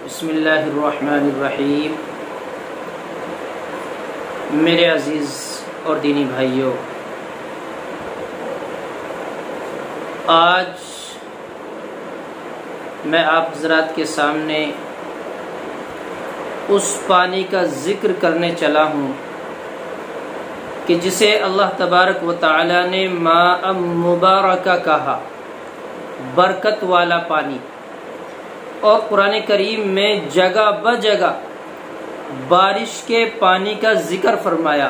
بسم اللہ الرحمن الرحیم۔ میرے عزیز اور دینی بھائیوں، آج میں آپ حضرات کے سامنے اس پانی کا ذکر کرنے چلا ہوں کہ جسے اللہ تبارک و تعالی نے ماء مبارکہ کہا، برکت والا پانی، اور قرآن کریم میں جگہ بجگہ بارش کے پانی کا ذکر فرمایا۔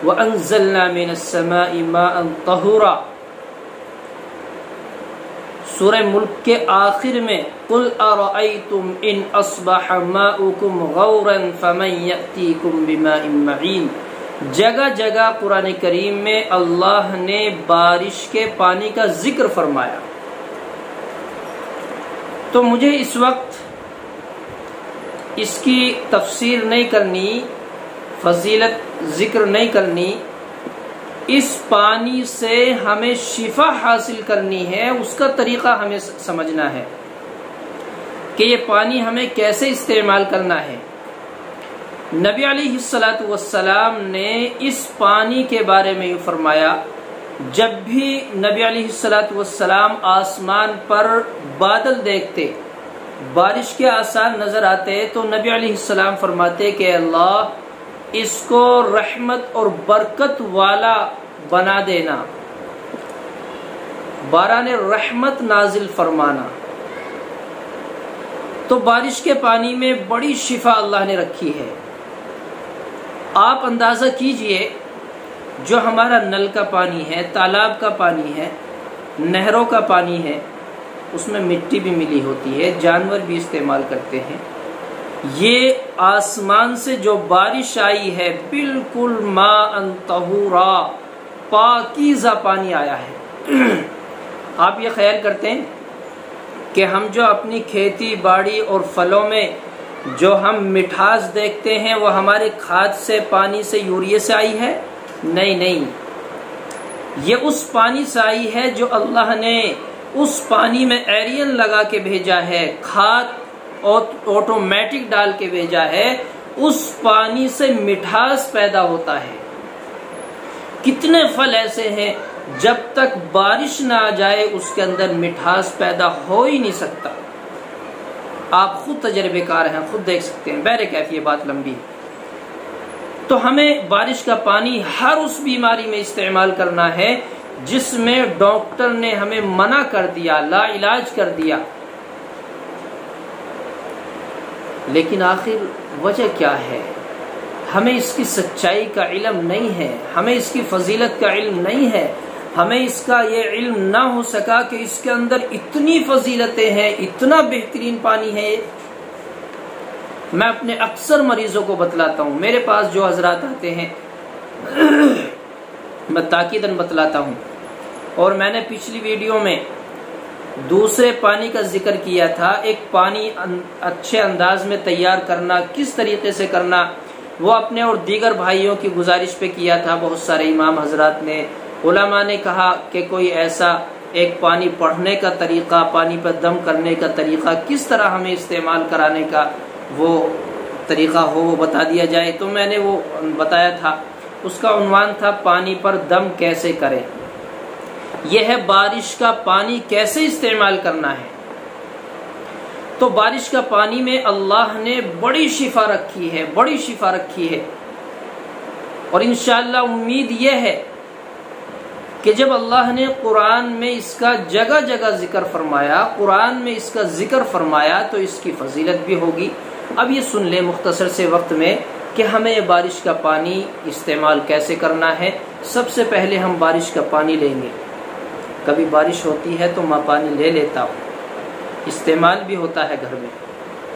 وَأَنزَلْنَا مِنَ السَّمَاءِ مَاءً طَهُورًا۔ سورہ ملک کے آخر میں قُلْ أَرَأَيْتُمْ إِنْ أَصْبَحَ مَاؤُكُمْ غَوْرًا فَمَنْ يَأْتِيكُمْ بِمَاءٍ مَعِينٍ۔ جگہ جگہ قرآن کریم میں اللہ نے بارش کے پانی کا ذکر فرمایا۔ تو مجھے اس وقت اس کی تفسیر نہیں کرنی، فضیلت ذکر نہیں کرنی، اس پانی سے ہمیں شفا حاصل کرنی ہے، اس کا طریقہ ہمیں سمجھنا ہے کہ یہ پانی ہمیں کیسے استعمال کرنا ہے۔ نبی علیہ السلام نے اس پانی کے بارے میں یہ فرمایا، جب بھی نبی علیہ السلام آسمان پر بادل دیکھتے، بارش کے آثار نظر آتے، تو نبی علیہ السلام فرماتے کہ اللہ اس کو رحمت اور برکت والا بنا دینا، باران رحمت نازل فرمانا۔ تو بارش کے پانی میں بڑی شفا اللہ نے رکھی ہے۔ آپ اندازہ کیجئے، جو ہمارا نل کا پانی ہے، تالاب کا پانی ہے، نہروں کا پانی ہے، اس میں مٹی بھی ملی ہوتی ہے، جانور بھی استعمال کرتے ہیں۔ یہ آسمان سے جو بارش آئی ہے، بالکل ماء طہورا، پاکیزہ پانی آیا ہے۔ آپ یہ خیال کرتے ہیں کہ ہم جو اپنی کھیتی باڑی اور پھلوں میں جو ہم مٹھاس دیکھتے ہیں، وہ ہمارے کھاد سے، پانی سے، یوریا سے آئی ہے؟ نہیں، یہ اس پانی سے آئی ہے جو اللہ نے اس پانی میں ایرین لگا کے بھیجا ہے، کھاد آٹومیٹک ڈال کے بھیجا ہے، اس پانی سے مٹھاس پیدا ہوتا ہے۔ کتنے پھل ایسے ہیں جب تک بارش نہ آ جائے اس کے اندر مٹھاس پیدا ہو ہی نہیں سکتا۔ آپ خود تجربے کار ہیں، خود دیکھ سکتے ہیں۔ بہرکیف یہ بات لمبی ہے۔ تو ہمیں بارش کا پانی ہر اس بیماری میں استعمال کرنا ہے جس میں ڈاکٹر نے ہمیں منع کر دیا، لا علاج کر دیا۔ لیکن آخر وجہ کیا ہے؟ ہمیں اس کی سچائی کا علم نہیں ہے، ہمیں اس کی فضیلت کا علم نہیں ہے، ہمیں اس کا یہ علم نہ ہو سکا کہ اس کے اندر اتنی فضیلتیں ہیں، اتنا بہترین پانی ہے۔ میں اپنے اکثر مریضوں کو بتلاتا ہوں، میرے پاس جو حضرات آتے ہیں میں تاکیداً بتلاتا ہوں، اور میں نے پچھلی ویڈیو میں دوسرے پانی کا ذکر کیا تھا، ایک پانی اچھے انداز میں تیار کرنا، کس طریقے سے کرنا، وہ اپنے اور دیگر بھائیوں کی گزارش پہ کیا تھا۔ بہت سارے امام حضرات نے، علماء نے کہا کہ کوئی ایسا ایک پانی پڑھنے کا طریقہ، پانی پر دم کرنے کا طریقہ، کس طرح ہمیں استعمال کرانے کا وہ طریقہ ہو، وہ بتا دیا جائے۔ تو میں نے وہ بتایا تھا، اس کا عنوان تھا پانی پر دم کیسے کریں۔ یہ ہے بارش کا پانی کیسے استعمال کرنا ہے۔ تو بارش کا پانی میں اللہ نے بڑی شفا رکھی ہے، بڑی شفا رکھی ہے، اور انشاءاللہ امید یہ ہے کہ جب اللہ نے قرآن میں اس کا جگہ جگہ ذکر فرمایا، قرآن میں اس کا ذکر فرمایا، تو اس کی فضیلت بھی ہوگی۔ اب یہ سن لیں مختصر سے وقت میں کہ ہمیں بارش کا پانی استعمال کیسے کرنا ہے۔ سب سے پہلے ہم بارش کا پانی لیں گے۔ کبھی بارش ہوتی ہے تو میں پانی لے لیتا ہوں، استعمال بھی ہوتا ہے گھر میں،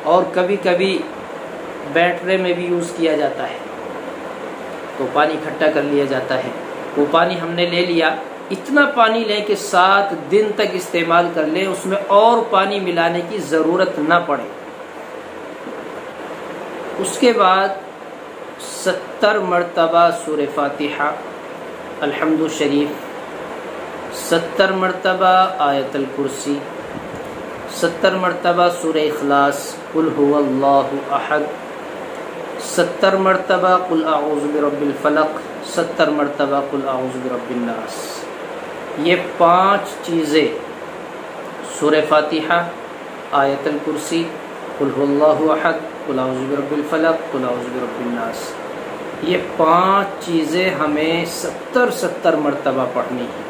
اور کبھی کبھی بیٹرے میں بھی یوز کیا جاتا ہے، تو پانی اکٹھا کر لیا جاتا ہے۔ وہ پانی ہم نے لے لیا، اتنا پانی لیں کہ 7 دن تک استعمال کر لیں، اس میں اور پانی ملانے کی ضرورت نہ پڑے۔ اس کے بعد 70 مرتبہ سورہ فاتحہ، الحمد شریف، 70 مرتبہ آیت الکرسی، 70 مرتبہ سورہ اخلاص قل هو اللہ احد، 70 مرتبہ قل اعوذ برب الفلق، 70 مرتبہ قل اعوذ برب الناس۔ یہ 5 چیزیں سورہ فاتحہ، آیت الکرسی، قل هو اللہ احد، قل اعوذ برب الفلق، قل اعوذ برب الناس، یہ 5 چیزیں ہمیں 70 مرتبہ پڑھنی ہے،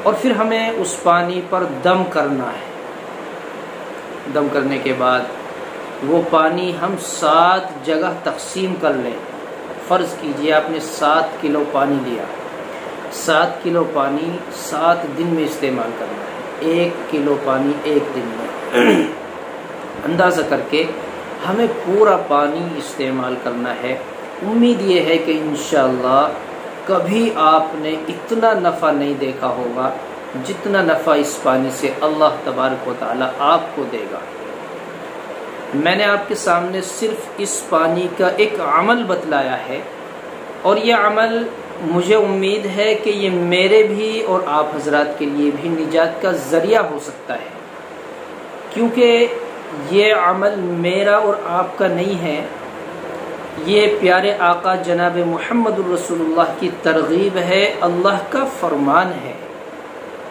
اور پھر ہمیں اس پانی پر دم کرنا ہے۔ دم کرنے کے بعد وہ پانی ہم 7 جگہ تقسیم کر لیں۔ فرض کیجئے آپ نے 7 کلو پانی لیا، 7 کلو پانی 7 دن میں استعمال کرنا ہے، 1 کلو پانی 1 دن میں اندازہ کر کے ہمیں پورا پانی استعمال کرنا ہے۔ امید یہ ہے کہ انشاءاللہ کبھی آپ نے اتنا نفع نہیں دیکھا ہوگا جتنا نفع اس پانی سے اللہ تبارک و تعالی آپ کو دے گا۔ میں نے آپ کے سامنے صرف اس پانی کا ایک عمل بتلایا ہے، اور یہ عمل مجھے امید ہے کہ یہ میرے بھی اور آپ حضرات کے لیے بھی نجات کا ذریعہ ہو سکتا ہے، کیونکہ یہ عمل میرا اور آپ کا نہیں ہے، یہ پیارے آقا جناب محمد الرسول اللہ کی ترغیب ہے، اللہ کا فرمان ہے۔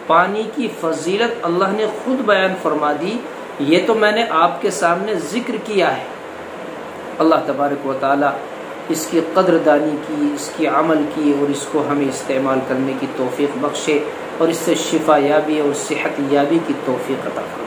پانی کی فضیلت اللہ نے خود بیان فرما دی، یہ تو میں نے آپ کے سامنے ذکر کیا ہے۔ اللہ تبارک و تعالی اس کی قدر دانی کی، اس کی عمل کی، اور اس کو ہمیں استعمال کرنے کی توفیق بخشے، اور اس سے شفا یابی اور صحت یابی کی توفیق عطا فرمائے۔